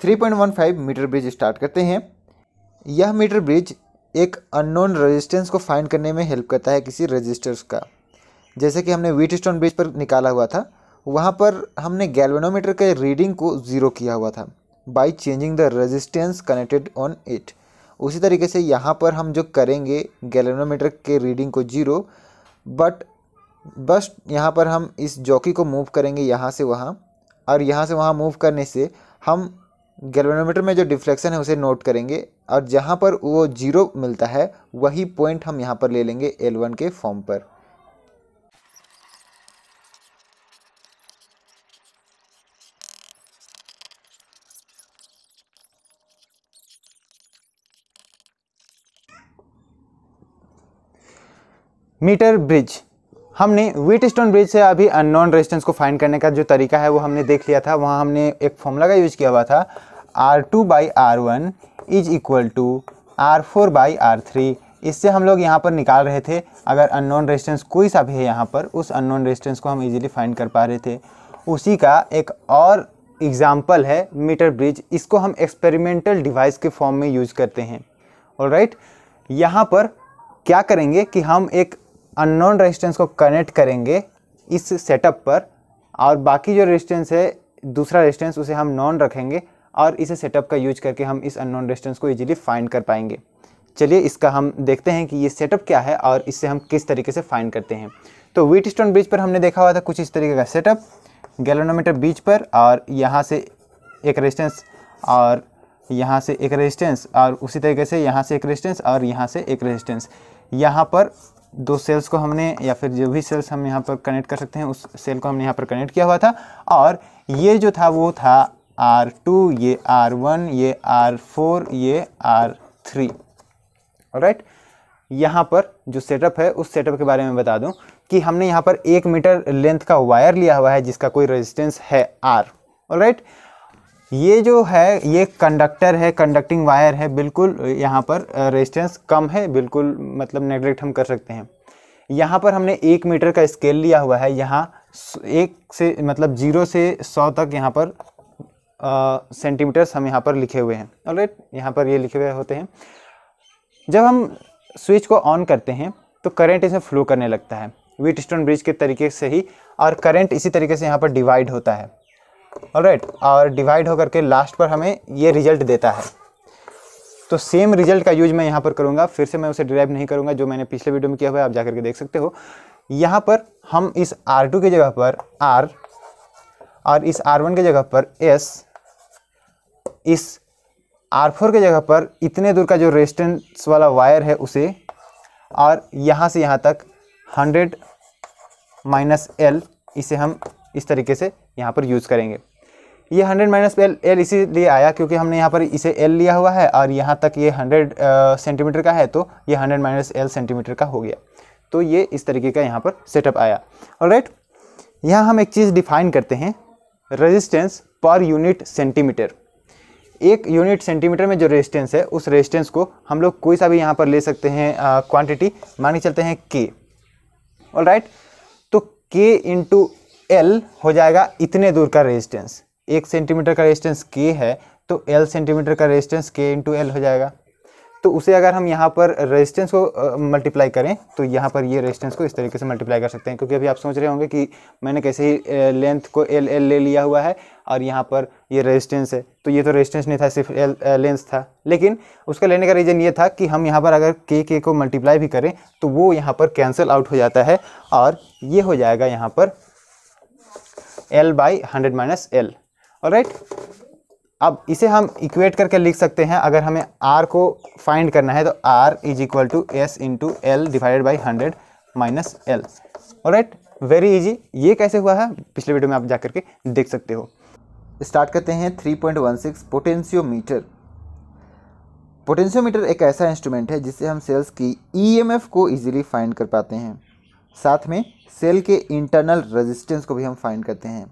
3.15 metre bridge start करते हैं। यह मीटर ब्रिज एक अननोन रेजिस्टेंस को फाइंड करने में हेल्प करता है किसी रजिस्टर्स का। जैसे कि हमने व्हीटस्टोन ब्रिज पर निकाला हुआ था, वहाँ पर हमने गैल्वेनोमीटर के रीडिंग को ज़ीरो किया हुआ था by changing the resistance connected on it. उसी तरीके से यहाँ पर हम जो करेंगे गैल्वेनोमीटर के रीडिंग को ज़ीरो, बट बस यहाँ पर हम इस जॉकी को मूव करेंगे यहाँ से वहाँ, और यहाँ से वहाँ मूव करने से हम गैल्वेनोमीटर में जो डिफ्लेक्शन है उसे नोट करेंगे, और जहाँ पर वो जीरो मिलता है वही पॉइंट हम यहाँ पर ले लेंगे L1 के फॉर्म पर। मीटर ब्रिज, हमने व्हीटस्टोन ब्रिज से अभी अननोन रेजिस्टेंस को फाइंड करने का जो तरीका है वो हमने देख लिया था। वहाँ हमने एक फॉर्मूला का यूज किया हुआ था, R2/R1 is equal to R4/R3। इससे हम लोग यहाँ पर निकाल रहे थे अगर अननोन रेजिस्टेंस कोई सा भी है यहाँ पर, उस अननोन रेजिस्टेंस को हम इजीली फाइंड कर पा रहे थे। उसी का एक और एग्जाम्पल है मीटर ब्रिज। इसको हम एक्सपेरिमेंटल डिवाइस के फॉर्म में यूज करते हैं। ऑलराइट, यहाँ पर क्या करेंगे कि हम एक अननोन रेजिस्टेंस को कनेक्ट करेंगे इस सेटअप पर, और बाकी जो रेजिस्टेंस है दूसरा रेजिस्टेंस उसे हम नॉन रखेंगे, और इसे सेटअप का यूज करके हम इस अननोन रेजिस्टेंस को इजीली फाइंड कर पाएंगे। चलिए इसका हम देखते हैं कि ये सेटअप क्या है और इससे हम किस तरीके से फाइंड करते हैं। तो व्हीटस्टोन ब्रिज पर हमने देखा हुआ था कुछ इस तरीके का सेटअप, गैल्वेनोमीटर ब्रिज पर, और यहाँ से एक रेजिस्टेंस और यहाँ से एक रेजिस्टेंस, और उसी तरीके से यहाँ से एक रेजिस्टेंस और यहाँ से एक रेजिस्टेंस। यहाँ पर दो सेल्स को हमने, या फिर जो भी सेल्स हम यहाँ पर कनेक्ट कर सकते हैं उस सेल को हमने यहाँ पर कनेक्ट किया हुआ था, और ये जो था वो था R2, ये R1, ये R4, ये R3। ऑलराइट, यहाँ पर जो सेटअप है उस सेटअप के बारे में बता दूं कि हमने यहाँ पर 1 मीटर लेंथ का वायर लिया हुआ है जिसका कोई रेजिस्टेंस है R। ऑलराइट, ये जो है ये कंडक्टर है, कंडक्टिंग वायर है, बिल्कुल यहाँ पर रेजिस्टेंस कम है, बिल्कुल मतलब नेगलेक्ट हम कर सकते हैं। यहाँ पर हमने 1 मीटर का स्केल लिया हुआ है, यहाँ 1 से मतलब 0 से 100 तक यहाँ पर सेंटीमीटर्स हम यहाँ पर लिखे हुए हैं। ऑलराइट, यहाँ पर ये लिखे हुए होते हैं। जब हम स्विच को ऑन करते हैं तो करंट इसमें फ्लो करने लगता है व्हीटस्टोन ब्रिज के तरीके से ही, और करंट इसी तरीके से यहाँ पर डिवाइड होता है। ऑलराइट, और डिवाइड होकर के लास्ट पर हमें ये रिजल्ट देता है। तो सेम रिजल्ट का यूज मैं यहाँ पर करूँगा, फिर से मैं उसे डिराइव नहीं करूँगा, जो मैंने पिछले वीडियो में किया हुआ है, आप जाकर के देख सकते हो। यहाँ पर हम इस R2 की जगह पर R और इस R1 की जगह पर S, इस R4 की जगह पर इतने दूर का जो रेजिस्टेंस वाला वायर है उसे, और यहाँ से यहाँ तक 100 - L, इसे हम इस तरीके से यहाँ पर यूज़ करेंगे। ये 100 - L इसीलिए आया क्योंकि हमने यहाँ पर इसे L लिया हुआ है और यहाँ तक ये 100 सेंटीमीटर का है, तो ये 100 - L सेंटीमीटर का हो गया। तो ये इस तरीके का यहाँ पर सेटअप आया। ऑलराइट, यहाँ हम एक चीज़ डिफाइन करते हैं, रेजिस्टेंस पर यूनिट सेंटीमीटर। एक यूनिट सेंटीमीटर में जो रेजिस्टेंस है उस रेजिस्टेंस को हम लोग कोई सा भी यहाँ पर ले सकते हैं क्वांटिटी, मान के चलते हैं K। ऑलराइट, तो K × L हो जाएगा इतने दूर का रेजिस्टेंस। 1 सेंटीमीटर का रेजिस्टेंस K है तो L सेंटीमीटर का रेजिस्टेंस K × L हो जाएगा। तो उसे अगर हम यहाँ पर रेजिस्टेंस को मल्टीप्लाई करें तो यहाँ पर ये रेजिस्टेंस को इस तरीके से मल्टीप्लाई कर सकते हैं, क्योंकि अभी आप सोच रहे होंगे कि मैंने कैसे ही लेंथ को L ले लिया हुआ है और यहाँ पर ये रेजिस्टेंस है, तो ये तो रेजिस्टेंस नहीं था, सिर्फ लेंथ था। लेकिन उसका लेने का रीज़न ये था कि हम यहाँ पर अगर K को मल्टीप्लाई भी करें तो वो यहाँ पर कैंसिल आउट हो जाता है, और ये हो जाएगा यहाँ पर L/100 - L। ऑलराइट, अब इसे हम इक्वेट करके लिख सकते हैं। अगर हमें R को फाइंड करना है तो R = S × L / 100 - L। Alright, very easy. ये कैसे हुआ है पिछले वीडियो में आप जाकर के देख सकते हो। स्टार्ट करते हैं 3.16 पोटेंशियोमीटर। पोटेंशियोमीटर एक ऐसा इंस्ट्रूमेंट है जिससे हम सेल्स की EMF को इजीली फाइंड कर पाते हैं, साथ में सेल के इंटरनल रेजिस्टेंस को भी हम फाइंड करते हैं।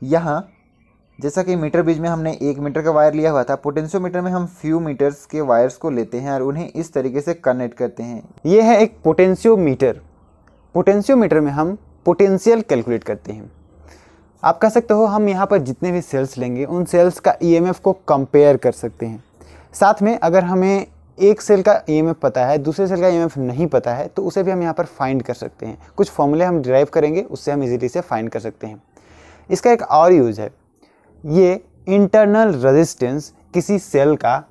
यहाँ जैसा कि मीटर ब्रिज में हमने 1 मीटर का वायर लिया हुआ था, पोटेंशियोमीटर में हम फ्यू मीटर्स के वायर्स को लेते हैं और उन्हें इस तरीके से कनेक्ट करते हैं। ये है एक पोटेंशियोमीटर। पोटेंशियोमीटर में हम पोटेंशियल कैलकुलेट करते हैं। आप कह सकते हो हम यहाँ पर जितने भी सेल्स लेंगे उन सेल्स का ईएमएफ को कंपेयर कर सकते हैं। साथ में अगर हमें एक सेल का ईएमएफ पता है, दूसरे सेल का ईएमएफ नहीं पता है, तो उसे भी हम यहाँ पर फाइंड कर सकते हैं। कुछ फॉर्मूले हम डिराइव करेंगे, उससे हम इजीली से फाइंड कर सकते हैं। इसका एक और यूज़ है, ये इंटरनल रेजिस्टेंस किसी सेल का,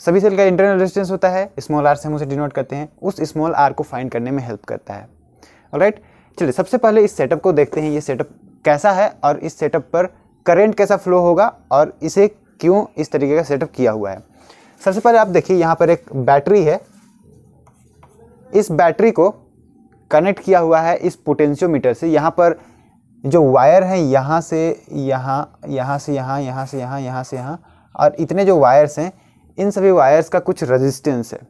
सभी सेल का इंटरनल रेजिस्टेंस होता है, स्मॉल आर से हम उसे डिनोट करते हैं, उस स्मॉल आर को फाइंड करने में हेल्प करता है। ऑलराइट, चलिए सबसे पहले इस सेटअप को देखते हैं, ये सेटअप कैसा है और इस सेटअप पर करंट कैसा फ्लो होगा और इसे क्यों इस तरीके का सेटअप किया हुआ है। सबसे पहले आप देखिए यहाँ पर एक बैटरी है, इस बैटरी को कनेक्ट किया हुआ है इस पोटेंशियोमीटर से। यहाँ पर जो वायर है यहाँ से यहाँ, यहाँ से यहाँ, यहाँ से यहाँ, यहाँ से यहाँ, और इतने जो वायर्स हैं इन सभी वायर्स का कुछ रेजिस्टेंस है,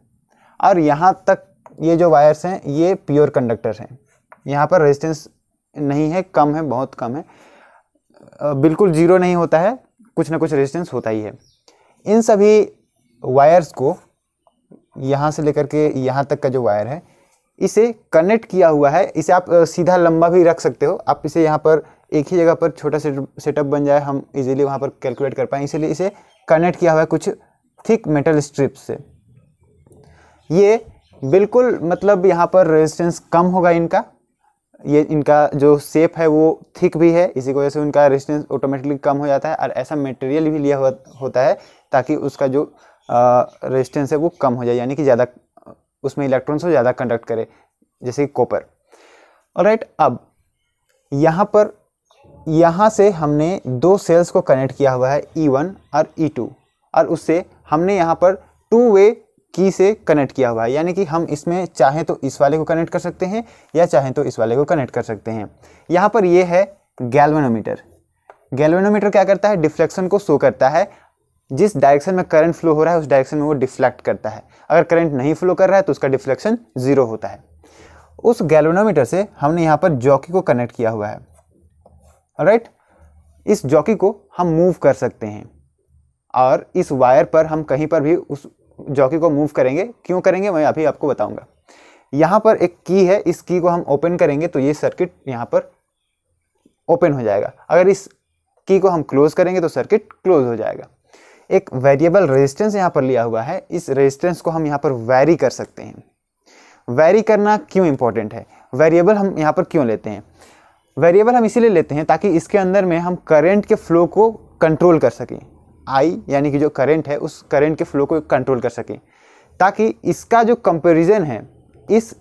और यहाँ तक ये जो वायर्स हैं ये प्योर कंडक्टर हैं। यहाँ पर रेजिस्टेंस नहीं है, कम है, बहुत कम है, बिल्कुल जीरो नहीं होता है, कुछ ना कुछ रेजिस्टेंस होता ही है। इन सभी वायर्स को यहाँ से लेकर के यहाँ तक का जो वायर है इसे कनेक्ट किया हुआ है। इसे आप सीधा लंबा भी रख सकते हो, आप इसे यहाँ पर एक ही जगह पर छोटा सेटअप बन जाए, हम इजीली वहाँ पर कैलकुलेट कर पाएँ, इसीलिए इसे कनेक्ट किया हुआ है कुछ थिक मेटल स्ट्रिप्स से। ये बिल्कुल मतलब यहाँ पर रेजिस्टेंस कम होगा इनका, ये इनका जो शेप है वो थिक भी है, इसी की वजह से उनका रेजिस्टेंस ऑटोमेटिकली कम हो जाता है। और ऐसा मटेरियल भी लिया हुआ होता है ताकि उसका जो रेजिस्टेंस है वो कम हो जाए, यानी कि ज़्यादा उसमें इलेक्ट्रॉन्स को ज़्यादा कंडक्ट करे, जैसे कॉपर। ऑलराइट, अब यहाँ पर यहाँ से हमने दो सेल्स को कनेक्ट किया हुआ है E1 और E2, और उससे हमने यहाँ पर 2 वे की से कनेक्ट किया हुआ है, यानी कि हम इसमें चाहें तो इस वाले को कनेक्ट कर सकते हैं या चाहें तो इस वाले को कनेक्ट कर सकते हैं। यहाँ पर ये है गैल्वेनोमीटर। गैल्वेनोमीटर क्या करता है, डिफ्लेक्शन को शो करता है, जिस डायरेक्शन में करंट फ्लो हो रहा है उस डायरेक्शन में वो डिफ्लेक्ट करता है। अगर करंट नहीं फ्लो कर रहा है तो उसका डिफ्लेक्शन 0 होता है। उस गैल्वेनोमीटर से हमने यहाँ पर जॉकी को कनेक्ट किया हुआ है। ऑलराइट, इस जॉकी को हम मूव कर सकते हैं, और इस वायर पर हम कहीं पर भी उस जॉकी को मूव करेंगे। क्यों करेंगे मैं अभी आपको बताऊंगा। यहाँ पर एक की है, इस की को हम ओपन करेंगे तो ये सर्किट यहाँ पर ओपन हो जाएगा। अगर इस की को हम क्लोज करेंगे तो सर्किट क्लोज हो जाएगा। एक वेरिएबल रेजिस्टेंस यहाँ पर लिया हुआ है, इस रेजिस्टेंस को हम यहाँ पर वैरी कर सकते हैं। वैरी करना क्यों इंपॉर्टेंट है, वेरिएबल हम यहाँ पर क्यों लेते हैं? वेरिएबल हम इसीलिए लेते हैं ताकि इसके अंदर में हम करंट के फ्लो को कंट्रोल कर सकें। आई यानी कि जो करंट है उस करंट के फ्लो को कंट्रोल कर सकें, ताकि इसका जो कंपैरिजन है इस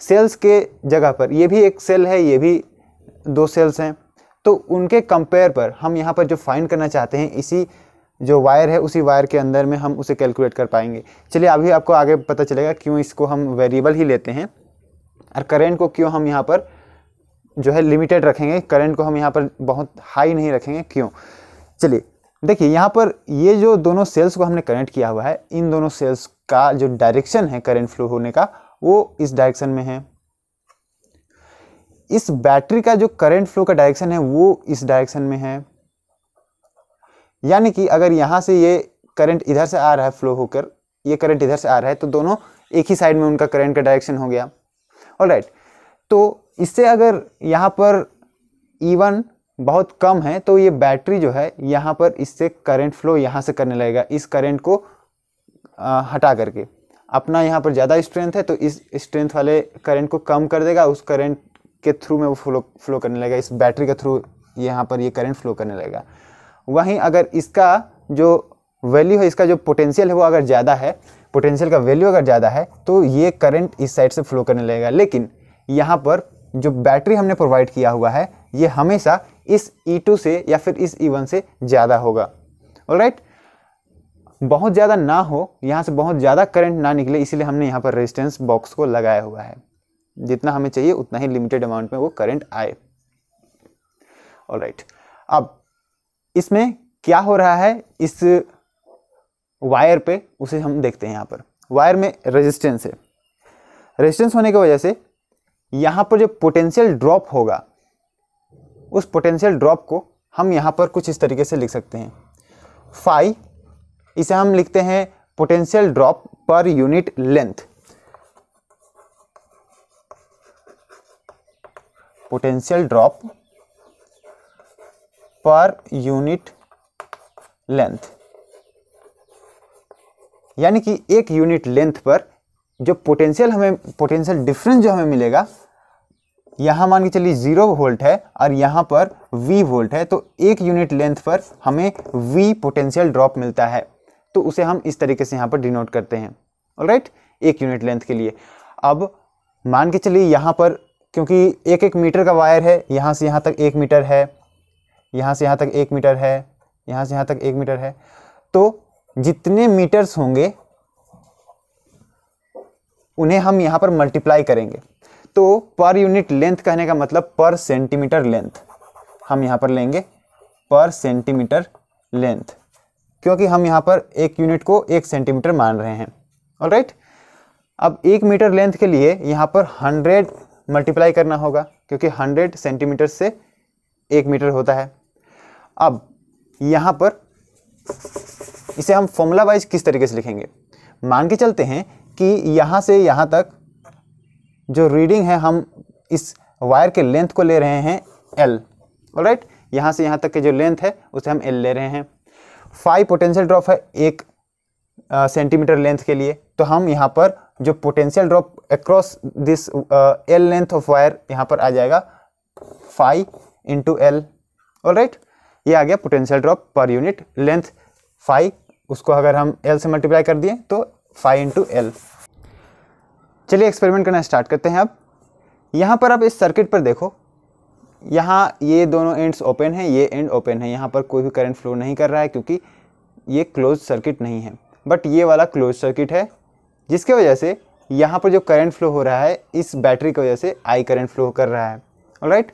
सेल्स के जगह पर, ये भी एक सेल है, ये भी 2 सेल्स हैं, तो उनके कंपेयर पर हम यहाँ पर जो फाइंड करना चाहते हैं इसी जो वायर है उसी वायर के अंदर में हम उसे कैलकुलेट कर पाएंगे। चलिए अभी आपको आगे पता चलेगा क्यों इसको हम वेरिएबल ही लेते हैं, और करंट को क्यों हम यहाँ पर जो है लिमिटेड रखेंगे, करंट को हम यहाँ पर बहुत हाई नहीं रखेंगे, क्यों। चलिए देखिए, यहाँ पर ये जो दोनों सेल्स को हमने कनेक्ट किया हुआ है, इन दोनों सेल्स का जो डायरेक्शन है करंट फ्लो होने का वो इस डायरेक्शन में है। इस बैटरी का जो करंट फ्लो का डायरेक्शन है वो इस डायरेक्शन में है, यानी कि अगर यहाँ से ये करंट इधर से आ रहा है फ्लो होकर, ये करंट इधर से आ रहा है, तो दोनों एक ही साइड में उनका करंट का डायरेक्शन हो गया। ऑलराइट, तो इससे अगर यहाँ पर E1 बहुत कम है तो ये बैटरी जो है यहाँ पर इससे करंट फ्लो यहाँ से करने लगेगा, इस करंट को हटा करके। अपना यहाँ पर ज़्यादा स्ट्रेंथ है तो इस स्ट्रेंथ वाले करंट को कम कर देगा, उस करंट के थ्रू में वो फ्लो करने लगेगा, इस बैटरी के थ्रू यहाँ पर ये करंट फ्लो करने लगेगा। वहीं अगर इसका जो वैल्यू है, इसका जो पोटेंशियल है वो अगर ज़्यादा है, पोटेंशियल का वैल्यू अगर ज़्यादा है तो ये करंट इस साइड से फ्लो करने लगेगा। लेकिन यहाँ पर जो बैटरी हमने प्रोवाइड किया हुआ है ये हमेशा इस E2 से या फिर इस E1 से ज़्यादा होगा। ऑलराइट, बहुत ज़्यादा ना हो, यहाँ से बहुत ज़्यादा करंट ना निकले, इसीलिए हमने यहाँ पर रेजिस्टेंस बॉक्स को लगाया हुआ है। जितना हमें चाहिए उतना ही लिमिटेड अमाउंट में वो करंट आए। ऑलराइट, अब इसमें क्या हो रहा है इस वायर पे उसे हम देखते हैं। यहाँ पर वायर में रेजिस्टेंस है, रेजिस्टेंस होने की वजह से यहाँ पर जो पोटेंशियल ड्रॉप होगा उस पोटेंशियल ड्रॉप को हम यहाँ पर कुछ इस तरीके से लिख सकते हैं, फाई। इसे हम लिखते हैं potential drop per unit length. Potential drop per unit length, यानी कि एक यूनिट लेंथ पर जो पोटेंशियल डिफरेंस जो हमें मिलेगा, यहाँ मान के चलिए 0 वोल्ट है और यहाँ पर V वोल्ट है, तो एक यूनिट लेंथ पर हमें V पोटेंशियल ड्रॉप मिलता है। तो उसे हम इस तरीके से यहाँ पर डिनोट करते हैं, ऑलराइट, एक यूनिट लेंथ के लिए। अब मान के चलिए यहाँ पर, क्योंकि एक एक मीटर का वायर है, यहाँ से यहाँ तक 1 मीटर है, यहाँ से यहाँ तक 1 मीटर है, यहाँ से यहाँ तक 1 मीटर है, तो जितने मीटर्स होंगे उन्हें हम यहाँ पर मल्टीप्लाई करेंगे। तो पर यूनिट लेंथ कहने का मतलब पर सेंटीमीटर लेंथ हम यहाँ पर लेंगे, पर सेंटीमीटर लेंथ, क्योंकि हम यहाँ पर एक यूनिट को 1 सेंटीमीटर मान रहे हैं, ऑलराइट। अब 1 मीटर लेंथ के लिए यहाँ पर 100 मल्टीप्लाई करना होगा, क्योंकि 100 सेंटीमीटर से 1 मीटर होता है। अब यहाँ पर इसे हम फॉर्मूला वाइज किस तरीके से लिखेंगे, मान के चलते हैं कि यहाँ से यहाँ तक जो रीडिंग है हम इस वायर के लेंथ को ले रहे हैं L, ऑलराइट। यहाँ से यहाँ तक के जो लेंथ है उसे हम L ले रहे हैं। 5 पोटेंशियल ड्रॉप है 1 सेंटीमीटर लेंथ के लिए, तो हम यहाँ पर जो potential drop across this L length of wire यहाँ पर आ जाएगा 5 इंटू L, ऑलराइट। ये आ गया potential drop per unit length 5, उसको अगर हम L से मल्टीप्लाई कर दिए तो 5 इंटू L। चलिए एक्सपेरिमेंट करना स्टार्ट करते हैं। अब यहाँ पर आप इस सर्किट पर देखो, यहाँ ये दोनों एंड्स ओपन है, ये एंड ओपन है, यहाँ पर कोई भी करंट फ्लो नहीं कर रहा है क्योंकि ये क्लोज सर्किट नहीं है। बट ये वाला क्लोज सर्किट है, जिसके वजह से यहाँ पर जो करंट फ्लो हो रहा है इस बैटरी की वजह से आई करंट फ्लो कर रहा है, ऑलराइट।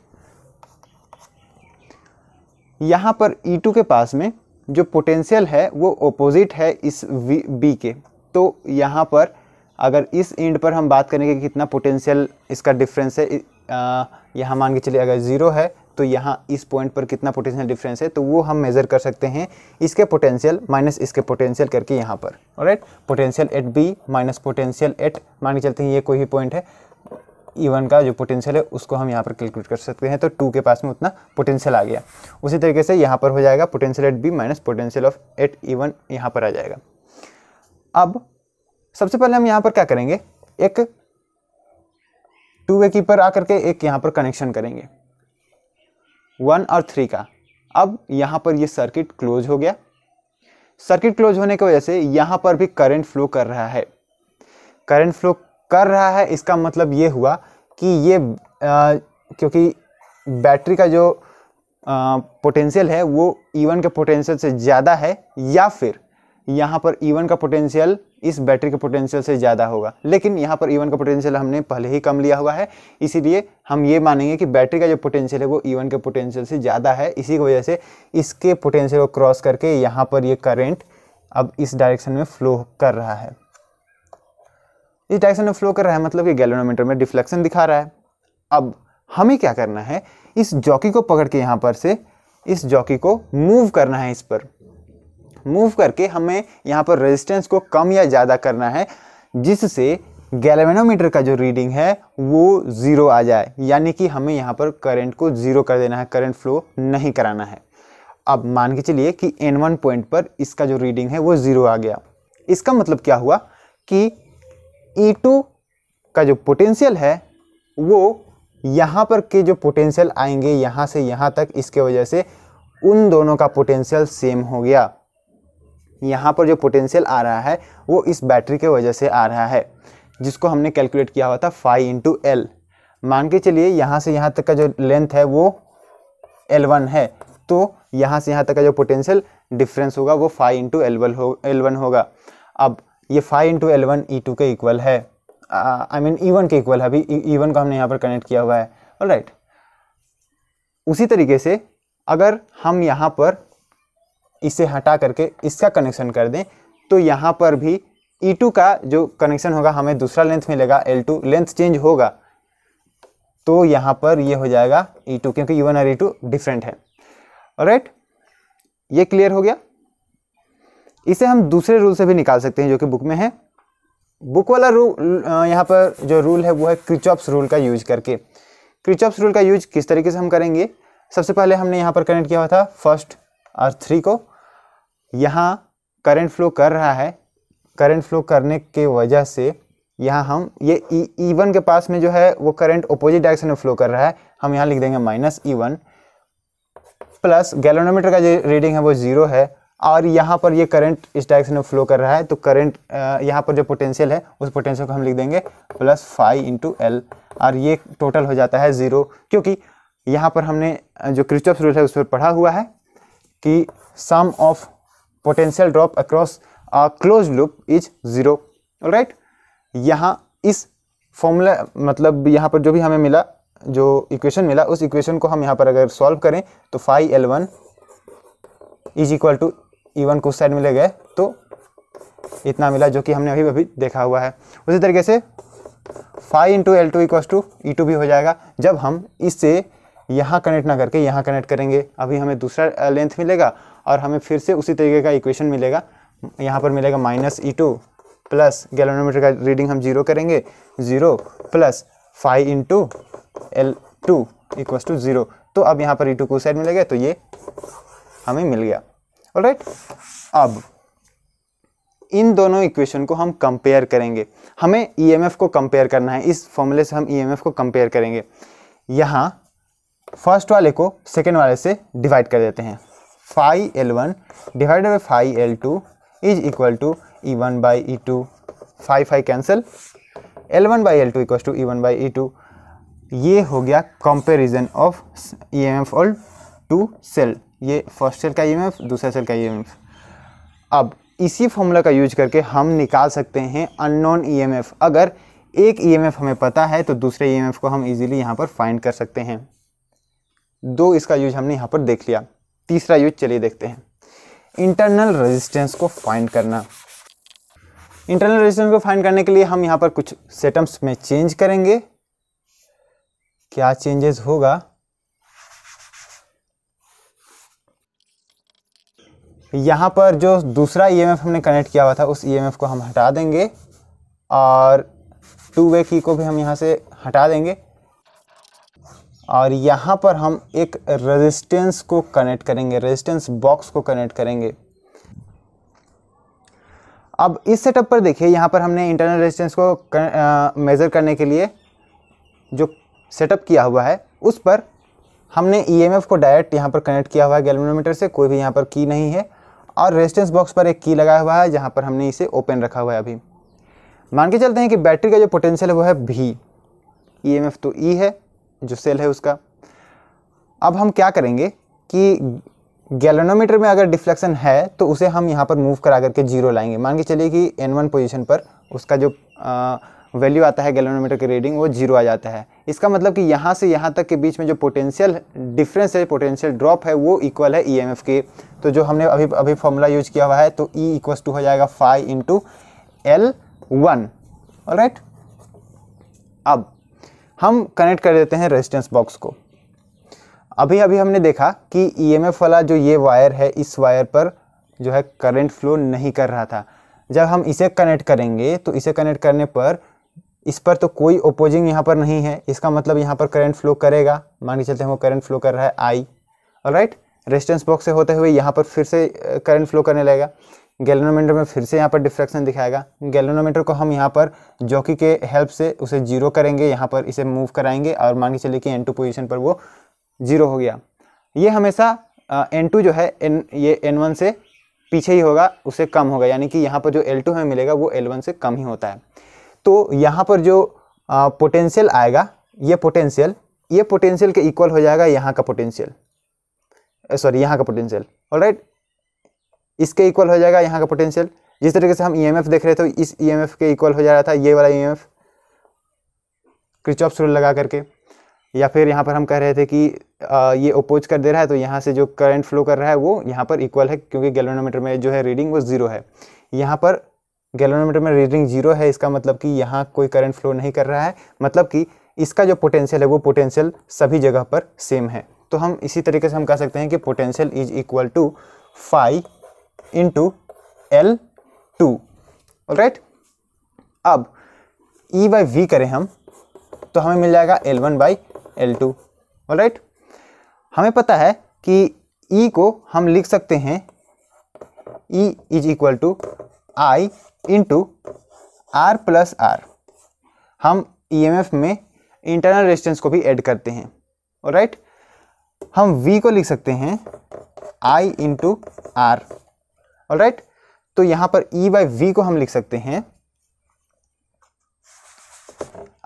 यहाँ पर E2 के पास में जो पोटेंशियल है वो ऑपोजिट है इस B के, तो यहाँ पर अगर इस एंड पर हम बात करेंगे कि कितना पोटेंशियल इसका डिफरेंस है, यहाँ मान के चलिए अगर 0 है तो यहाँ इस पॉइंट पर कितना पोटेंशियल डिफरेंस है, तो वो हम मेज़र कर सकते हैं इसके पोटेंशियल माइनस इसके पोटेंशियल करके यहाँ पर, alright. Potential at B minus potential at, मान के चलते हैं ये कोई भी पॉइंट है, E1 का जो पोटेंशियल है उसको हम यहाँ पर कैलकुलेट कर सकते हैं, तो 2 के पास में उतना पोटेंशियल आ गया। उसी तरीके से यहाँ पर हो जाएगा potential at B minus potential of at E1 यहाँ पर आ जाएगा। अब सबसे पहले हम यहाँ पर क्या करेंगे, एक 2 वे की पर आकर के एक यहाँ पर कनेक्शन करेंगे 1 और 3 का। अब यहाँ पर ये सर्किट क्लोज हो गया। सर्किट क्लोज होने की वजह से यहाँ पर भी करंट फ्लो कर रहा है। करंट फ्लो कर रहा है इसका मतलब ये हुआ कि ये क्योंकि बैटरी का जो पोटेंशियल है वो E1 के पोटेंशियल से ज़्यादा है, या फिर यहाँ पर E1 का पोटेंशियल इस बैटरी के पोटेंशियल से ज़्यादा होगा। लेकिन यहाँ पर E1 का पोटेंशियल हमने पहले ही कम लिया हुआ है, इसीलिए हम ये मानेंगे कि बैटरी का जो पोटेंशियल है वो E1 के पोटेंशियल से ज़्यादा है। इसी की वजह से इसके पोटेंशियल को क्रॉस करके यहाँ पर ये करंट अब इस डायरेक्शन में फ्लो कर रहा है। इस डायरेक्शन में फ्लो कर रहा है मतलब कि गैल्वेनोमीटर में डिफ्लेक्शन दिखा रहा है। अब हमें क्या करना है, इस जॉकी को पकड़ के यहाँ पर से इस जॉकी को मूव करना है। इस पर मूव करके हमें यहाँ पर रेजिस्टेंस को कम या ज़्यादा करना है, जिससे गैल्वेनोमीटर का जो रीडिंग है वो 0 आ जाए, यानी कि हमें यहाँ पर करंट को 0 कर देना है, करंट फ्लो नहीं कराना है। अब मान के चलिए कि N1 पॉइंट पर इसका जो रीडिंग है वो 0 आ गया। इसका मतलब क्या हुआ कि E2 का जो पोटेंशियल है वो यहाँ पर के जो पोटेंशियल आएंगे यहाँ से यहाँ तक, इसके वजह से उन दोनों का पोटेंशियल सेम हो गया। यहाँ पर जो पोटेंशियल आ रहा है वो इस बैटरी के वजह से आ रहा है, जिसको हमने कैलकुलेट किया हुआ था 5 इंटू L। मान के चलिए यहाँ से यहाँ तक का जो लेंथ है वो L1 है, तो यहाँ से यहाँ तक का जो पोटेंशियल डिफरेंस होगा वो 5 इंटू L1 होगा। अब ये 5 इंटू L1 E2 के इक्वल है, आई मीन E1 के इक्वल है। अभी E1 को हमने यहाँ पर कनेक्ट किया हुआ है, ऑलराइट। उसी तरीके से अगर हम यहाँ पर इसे हटा करके इसका कनेक्शन कर दें तो यहाँ पर भी E2 का जो कनेक्शन होगा हमें दूसरा लेंथ मिलेगा, L2 लेंथ चेंज होगा, तो यहाँ पर ये हो जाएगा E2, क्योंकि E1 और E2 डिफरेंट है, ऑलराइट। ये क्लियर हो गया। इसे हम दूसरे रूल से भी निकाल सकते हैं जो कि बुक में है। बुक वाला रूल, यहाँ पर जो रूल है वो है क्रिचॉप्स रूल का यूज करके। क्रिचॉप्स रूल का यूज किस तरीके से हम करेंगे, सबसे पहले हमने यहाँ पर कनेक्ट किया हुआ था फर्स्ट R3 को, यहाँ करंट फ्लो कर रहा है, करंट फ्लो करने के वजह से यहाँ हम ये E1 के पास में जो है वो करंट अपोजिट डायरेक्शन में फ्लो कर रहा है, हम यहाँ लिख देंगे -E1 प्लस गैल्वेनोमीटर का जो रीडिंग है वो 0 है और यहाँ पर ये करंट इस डायरेक्शन में फ्लो कर रहा है, तो करंट यहाँ पर जो पोटेंशियल है उस पोटेंशियल को हम लिख देंगे +φ×L और ये टोटल हो जाता है 0, क्योंकि यहाँ पर हमने जो किरचॉफ्स रूल है उस पर पढ़ा हुआ है कि sum of potential drop across closed loop is 0। Alright, यहाँ इस फॉर्मूला मतलब यहाँ पर जो भी हमें मिला, जो इक्वेशन मिला, उस इक्वेशन को हम यहाँ पर अगर सॉल्व करें तो φL1 is equal to E1 को उस साइड में ले गए तो इतना मिला, जो कि हमने अभी अभी देखा हुआ है। उसी तरीके से φ×L2 इक्वल्स टू E2 भी हो जाएगा जब हम इससे यहाँ कनेक्ट ना करके यहाँ कनेक्ट करेंगे। अभी हमें दूसरा लेंथ मिलेगा और हमें फिर से उसी तरीके का इक्वेशन मिलेगा, यहाँ पर मिलेगा -E2 प्लस गैल्वेनोमीटर का रीडिंग हम 0 करेंगे, 0 प्लस φ×L2 इक्वल्स टू 0। तो अब यहाँ पर E2 को साइड मिलेगा तो ये हमें मिल गया। ऑलराइट, अब इन दोनों इक्वेशन को हम कंपेयर करेंगे, हमें EMF को कंपेयर करना है, इस फॉर्मूले से हम EMF को कंपेयर करेंगे। यहाँ फर्स्ट वाले को सेकेंड वाले से डिवाइड कर देते हैं, φL1 divided by φL2 is equal to E1/E2, φ cancel, L1/L2 equal to E1/E2। ये हो गया comparison of EMF all to cell, ये फर्स्ट सेल का EMF, दूसरा सेल का EMF। अब इसी फॉर्मूला का यूज करके हम निकाल सकते हैं अननोन EMF। अगर एक EMF हमें पता है तो दूसरे EMF को हम इजीली यहाँ पर फाइंड कर सकते हैं। दो इसका यूज हमने यहाँ पर देख लिया, तीसरा यूज चलिए देखते हैं, इंटरनल रेजिस्टेंस को फाइंड करना। इंटरनल रेजिस्टेंस को फाइंड करने के लिए हम यहाँ पर कुछ सेटअप्स में चेंज करेंगे। क्या चेंजेस होगा, यहाँ पर जो दूसरा EMF हमने कनेक्ट किया हुआ था उस EMF को हम हटा देंगे और टू वे की को भी हम यहाँ से हटा देंगे और यहाँ पर हम एक रेजिस्टेंस को कनेक्ट करेंगे, रेजिस्टेंस बॉक्स को कनेक्ट करेंगे। अब इस सेटअप पर देखिए, यहाँ पर हमने इंटरनल रेजिस्टेंस को मेज़र करने के लिए जो सेटअप किया हुआ है उस पर हमने EMF को डायरेक्ट यहाँ पर कनेक्ट किया हुआ है गैल्वेनोमीटर से, कोई भी यहाँ पर की नहीं है और रेजिस्टेंस बॉक्स पर एक की लगाया हुआ है जहाँ पर हमने इसे ओपन रखा हुआ है। अभी मान के चलते हैं कि बैटरी का जो पोटेंशियल है वो है V, EMF तो E है जो सेल है उसका। अब हम क्या करेंगे कि गैल्वेनोमीटर में अगर डिफ्लेक्शन है तो उसे हम यहाँ पर मूव करा करके 0 लाएंगे। मान के चलिए कि N1 पोजीशन पर उसका जो वैल्यू आता है गैल्वेनोमीटर की रीडिंग वो 0 आ जाता है। इसका मतलब कि यहाँ से यहाँ तक के बीच में जो पोटेंशियल डिफरेंस है, पोटेंशियल ड्रॉप है, वो इक्वल है EMF के। तो जो हमने अभी फॉर्मूला यूज किया हुआ है तो E इक्वल्स टू हो जाएगा φ×L1। ऑलराइट, अब हम कनेक्ट कर देते हैं रेजिस्टेंस बॉक्स को। अभी हमने देखा कि EMF वाला जो ये वायर है, इस वायर पर जो है करंट फ्लो नहीं कर रहा था। जब हम इसे कनेक्ट करेंगे तो इसे कनेक्ट करने पर इस पर तो कोई ओपोजिंग यहाँ पर नहीं है, इसका मतलब यहाँ पर करंट फ्लो करेगा। मान के चलते हैं वो करंट फ्लो कर रहा है I। ऑलराइट, रेजिस्टेंस बॉक्स से होते हुए यहाँ पर फिर से करंट फ्लो करने लगेगा, गैल्वेनोमीटर में फिर से यहाँ पर डिफ्रैक्शन दिखाएगा। गैल्वेनोमीटर को हम यहाँ पर जॉकी के हेल्प से उसे 0 करेंगे, यहाँ पर इसे मूव कराएंगे और मान के चलिए कि N2 पोजीशन पर वो 0 हो गया। ये हमेशा N2 जो है ये N1 से पीछे ही होगा, उससे कम होगा, यानी कि यहाँ पर जो L2 हमें मिलेगा वो L1 से कम ही होता है। तो यहाँ पर जो पोटेंशियल आएगा, ये पोटेंशियल के इक्वल हो जाएगा यहाँ का पोटेंशियल, सॉरी यहाँ का पोटेंशियल। ऑलराइट, इसके इक्वल हो जाएगा यहाँ का पोटेंशियल। जिस तरीके से हम EMF देख रहे थे इस EMF के इक्वल हो जा रहा था ये वाला EMF किरचॉफ्स रूल लगा करके, या फिर यहाँ पर हम कह रहे थे कि ये अपोज कर दे रहा है तो यहाँ से जो करंट फ्लो कर रहा है वो यहाँ पर इक्वल है, क्योंकि गैल्वेनोमीटर में जो है रीडिंग वो 0 है। यहाँ पर गैल्वेनोमीटर में रीडिंग 0 है, इसका मतलब कि यहाँ कोई करंट फ्लो नहीं कर रहा है, मतलब कि इसका जो पोटेंशियल है वो पोटेंशियल सभी जगह पर सेम है। तो हम इसी तरीके से हम कह सकते हैं कि potential is equal to φ×L2। Alright, अब E/V करें हम तो हमें मिल जाएगा L1/L2। ऑलराइट, हमें पता है कि E को हम लिख सकते हैं E is equal to I into R plus R। हम EMF में इंटरनल रेजिस्टेंस को भी ऐड करते हैं। ऑलराइट, हम V को लिख सकते हैं I इंटू R। ऑलराइट, तो यहाँ पर E बाई V को हम लिख सकते हैं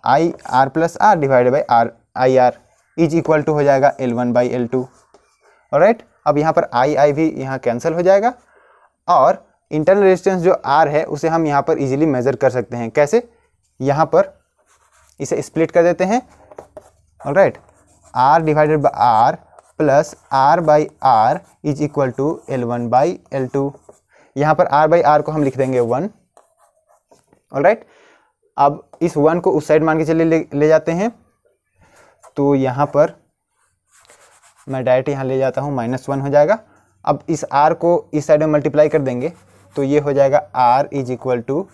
I R plus R divided by R I R is equal to हो जाएगा L1 बाई L2। ऑलराइट, अब यहाँ पर I भी यहाँ कैंसिल हो जाएगा और इंटरनल रेजिस्टेंस जो R है उसे हम यहाँ पर इजीली मेजर कर सकते हैं। कैसे? यहाँ पर इसे स्प्लिट कर देते हैं। Alright, R divided by R plus R by R is equal to L1 by L2। यहाँ पर R बाई R को हम लिख देंगे 1। ऑलराइट, अब इस 1 को उस साइड मान के चले ले जाते हैं, तो यहाँ पर मैं डायरेक्ट यहाँ ले जाता हूँ, -1 हो जाएगा। अब इस R को इस साइड में मल्टीप्लाई कर देंगे तो ये हो जाएगा R is equal to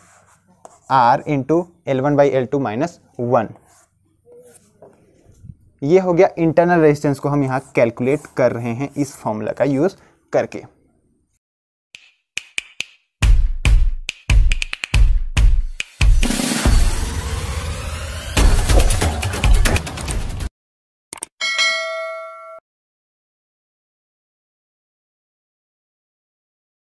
R into L1 by L2 -1। ये हो गया इंटरनल रेजिस्टेंस को हम यहाँ कैलकुलेट कर रहे हैं इस फॉर्मूला का यूज़ करके।